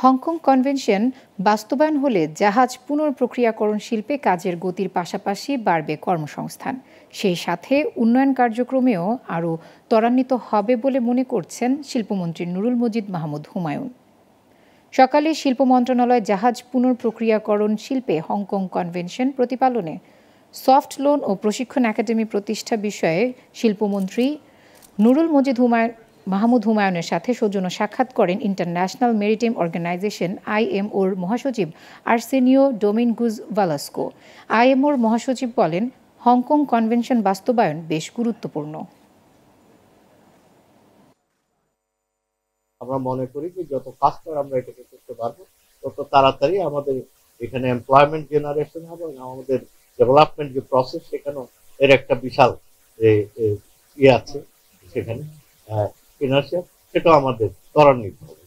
Hong Kong convention বাস্তবায়ন হলে জাহাজ পুনঃপ্রক্রিয়াকরণ শিল্পে কাজের গতির পাশাপাশি বাড়বে কর্মসংস্থান, সেই সাথে উন্নয়ন কার্যক্রমেও আরও ত্বরান্বিত হবে বলে মনে করছেন শিল্পমন্ত্রী নুরুল মজিদ মাহমুদ হুমায়ুন। সকালে শিল্প মন্ত্রণালয় জাহাজ পুনঃপ্রক্রিয়াকরণ শিল্পে হংকং কনভেনশন প্রতিপালনে সফট লোন ও প্রশিক্ষণ একাডেমি প্রতিষ্ঠা বিষয়ে শিল্পমন্ত্রী নুরুল মজিদ মাহমুদ হুমায়ুনের সাথে সৌজন্য সাক্ষাৎ করেন ইন্টারন্যাশনাল মেরিটাইম অর্গানাইজেশন IMOর মহাসচিব আর্সেনিও ডোমিনগুজ ভালাস্কো। IMOর মহাসচিব বলেন, হংকং কনভেনশন বাস্তবায়ন বেশ গুরুত্বপূর্ণ। আমরা মনে করি যে যত ফাস্টার আমরা এটাকে করতে পারবো তত তাড়াতাড়ি আমাদের এখানে এমপ্লয়মেন্ট জেনারেশন হবে এবং আমাদের ডেভেলপমেন্ট যে প্রসেস সেখানেও এর একটা বিশাল ইয়ে আছে, সেখানে ফিনান্সিয়াল সেটাও আমাদের ত্বরান্বিত হবে।